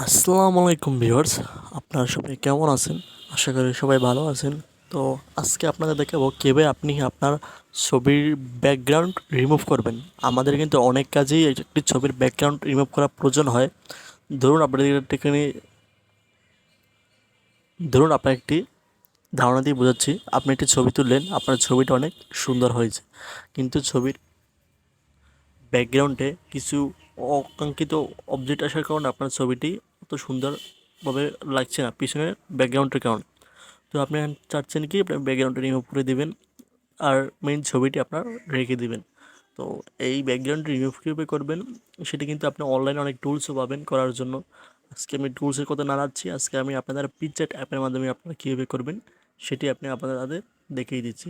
আসসালামু আলাইকুম ভিউয়ার্স, আপনারা সবাই কেমন আছেন? আশা করি সবাই ভালো আছেন। তো আজকে আপনাদের দেখাবো কীভাবে আপনি আপনার ছবির ব্যাকগ্রাউন্ড রিমুভ করবেন। আমাদের কিন্তু অনেক কাজেই একটি ছবির ব্যাকগ্রাউন্ড রিমুভ করা প্রয়োজন হয়। ধরুন আপনাদের এখানে ধরুন আপনার একটি ধারণা দিয়ে বোঝাচ্ছি, আপনি একটি ছবি তুললেন, আপনার ছবিটা অনেক সুন্দর হয়েছে, কিন্তু ছবির ব্যাকগ্রাউন্ডে কিছু অকাঙ্ক্ষিত অবজেক্ট আসার কারণে আপনার ছবিটি অত সুন্দরভাবে লাগছে না পিছনের ব্যাকগ্রাউন্ডের কারণে। তো আপনি চাচ্ছেন কি আপনার ব্যাকগ্রাউন্ডটা রিমুভ করে দিবেন আর মেইন ছবিটি আপনার রেখে দিবেন। তো এই ব্যাকগ্রাউন্ড রিমুভ কীভাবে করবেন সেটি কিন্তু আপনি অনলাইনে অনেক টুলসও পাবেন করার জন্য। আজকে আমি টুলসের কথা না জানাচ্ছি, আজকে আমি আপনাদের পিকচার অ্যাপের মাধ্যমে আপনারা কীভাবে করবেন সেটি আপনি আপনাদের দেখিয়ে দিচ্ছি।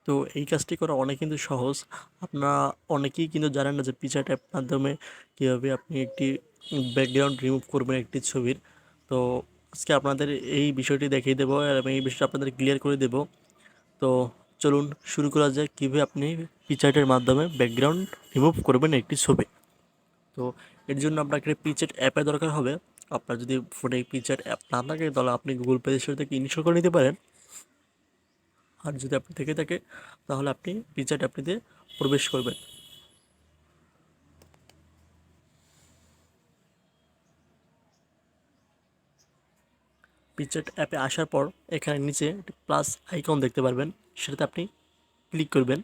তো এই কাজটি করা অনেক কিন্তু সহজ। আপনারা অনেকেই কিন্তু জানেন না যে পিকচার অ্যাপ মাধ্যমে কীভাবে আপনি একটি ব্যাকগ্রাউন্ড রিমুভ করবেন একটি ছবির। তো আজকে আপনাদের এই বিষয়টি দেখিয়ে দেবো আর আমি এই বিষয়টা আপনাদের ক্লিয়ার করে দেব। তো চলুন শুরু করা যাক কীভাবে আপনি পিকচারের মাধ্যমে ব্যাকগ্রাউন্ড রিমুভ করবেন একটি ছবি। তো এর জন্য আপনাকে পিকচার অ্যাপের দরকার হবে। আপনার যদি ফোনে পিকচার অ্যাপ না থাকে তাহলে আপনি গুগল প্লে স্টোর থেকে ইনস্টল করে নিতে পারেন। আর যদি আপনি থেকে থাকে তাহলে আপনি পিকচার অ্যাপটিতে প্রবেশ করবেন। পিকচার অ্যাপে আসার পর এখানে নিচে একটি প্লাস আইকন দেখতে পারবেন, সেটাতে আপনি ক্লিক করবেন।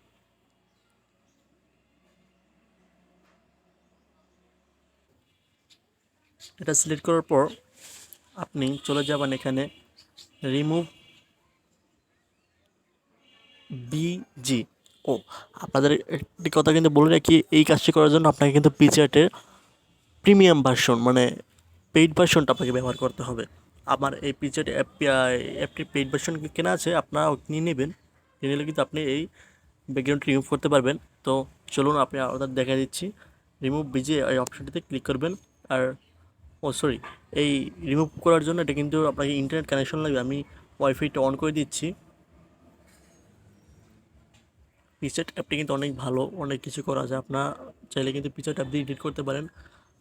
এটা সিলেক্ট করার পর আপনি চলে যাবেন এখানে রিমুভ বিজি। ও আপনাদের একটি কথা কিন্তু বলে রাখি, এই কাজটি করার জন্য আপনাকে কিন্তু পিকচারের প্রিমিয়াম ভার্সন মানে পেইড ভার্সনটা আপনাকে ব্যবহার করতে হবে। আমার এই পিকচার অ্যাপটির পেইড ভার্সন কেনা আছে, আপনারা নিয়ে নেবেন। নিয়ে নিলে কিন্তু আপনি এই ব্যাকগ্রাউন্ড রিমুভ করতে পারবেন। তো চলুন আপনি আপনাদের দেখা দিচ্ছি। রিমুভ বিজি এই অপশনটিতে ক্লিক করবেন। আর সরি, এই রিমুভ করার জন্য এটা কিন্তু আপনাকে ইন্টারনেট কানেকশন লাগবে। আমি ওয়াইফাইটা অন করে দিচ্ছি। পিকচার অ্যাপটি কিন্তু অনেক ভালো, অনেক কিছু করা যায়। আপনার চাইলে কিন্তু পিকচার অ্যাপ দিয়ে এডিট করতে পারেন।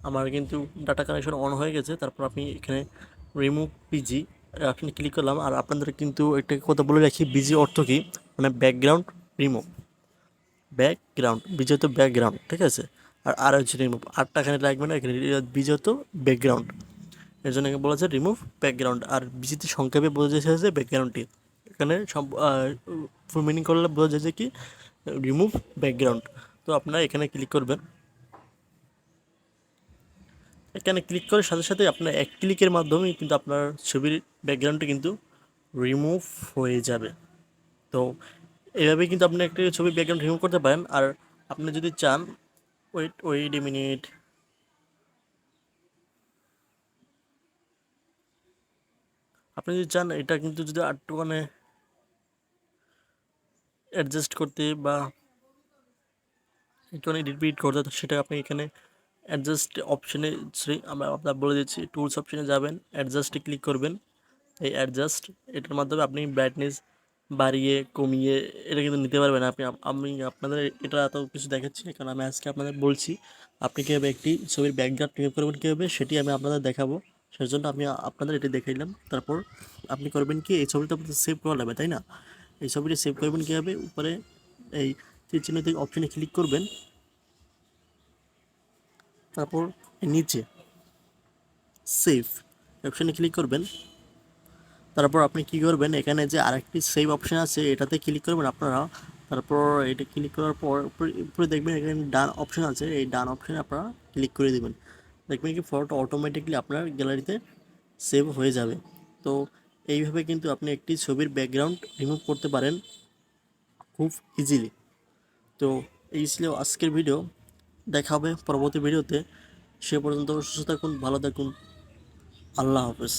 আমার কিন্তু ডাটা কানেকশন অন হয়ে গেছে। তারপর আপনি এখানে রিমুভ পিজি আপনি ক্লিক করলাম। আর আপনাদের কিন্তু একটা কথা বলে রাখি, বিজি অর্থ কী, মানে ব্যাকগ্রাউন্ড রিমুভ। ব্যাকগ্রাউন্ড বিজি হতো ব্যাকগ্রাউন্ড, ঠিক আছে। আর হচ্ছে রিমুভ, আরটা এখানে লাগবে না। এখানে বিজি হতো ব্যাকগ্রাউন্ড, এর জন্য বলা যায় রিমুভ ব্যাকগ্রাউন্ড। আর বিজিতে সংক্ষেপে বোঝা যাচ্ছে যে ব্যাকগ্রাউন্ডটি। এখানে ফুল মিনিং করলে বোঝা যাচ্ছে কি রিমুভ ব্যাকগ্রাউন্ড। তো আপনারা এখানে ক্লিক করবেন। এখানে ক্লিক করার সাথে সাথে আপনার এক ক্লিকের মাধ্যমেই কিন্তু আপনার ছবির ব্যাকগ্রাউন্ডটা কিন্তু রিমুভ হয়ে যাবে। তো এভাবেই কিন্তু আপনি একটা ছবির ব্যাকগ্রাউন্ড রিমুভ করতে পারেন। আর আপনি যদি চান, ওয়েট এ মিনিট, আপনি যদি চান এটা কিন্তু যদি আরেকটু মানে অ্যাডজাস্ট করতে বা একটু রিপিট করতে, তো সেটা আপনি এখানে অ্যাডজাস্ট অপশানে আমরা আপনার বলে দিচ্ছি। টুলস অপশানে যাবেন, অ্যাডজাস্টে ক্লিক করবেন। এই অ্যাডজাস্ট এটার মাধ্যমে আপনি ব্রাইটনেস বাড়িয়ে কমিয়ে এটা কিন্তু নিতে পারবেন। আমি আপনাদের এটা এত কিছু দেখাচ্ছি না, কারণ আমি আজকে আপনাদের বলছি আপনি কীভাবে একটি ছবির ব্যাকগ্রাউন্ড রিমুভ করবেন কীভাবে সেটি আমি আপনাদের দেখাবো। সেজন্য আমি আপনাদের এটি দেখাইলাম। তারপর আপনি করবেন কি, এই ছবিটা আপনাদের সেভ করা লাগবে, তাই না? এই ছবিটি সেভ করবেন কীভাবে, উপরে এই তীর চিহ্ন থেকে অপশানে ক্লিক করবেন। তারপর নিচে সেভ অপশানে ক্লিক করবেন। তারপর আপনি কী করবেন, এখানে যে আরেকটি সেভ অপশান আছে এটাতে ক্লিক করবেন আপনারা। তারপর এটা ক্লিক করার পর উপরে দেখবেন এখানে ডান অপশান আছে, এই ডান অপশানে আপনারা ক্লিক করে দেবেন। দেখবেন কি ফটোটা অটোমেটিকলি আপনার গ্যালারিতে সেভ হয়ে যাবে। তো এইভাবে কিন্তু আপনি একটি ছবির ব্যাকগ্রাউন্ড রিমুভ করতে পারেন খুব ইজিলি। তো এই ছিল আজকের ভিডিও। দেখা হবে পরবর্তী ভিডিওতে। সে পর্যন্ত সুস্থ থাকুন, ভালো থাকুন। আল্লাহ হাফেজ।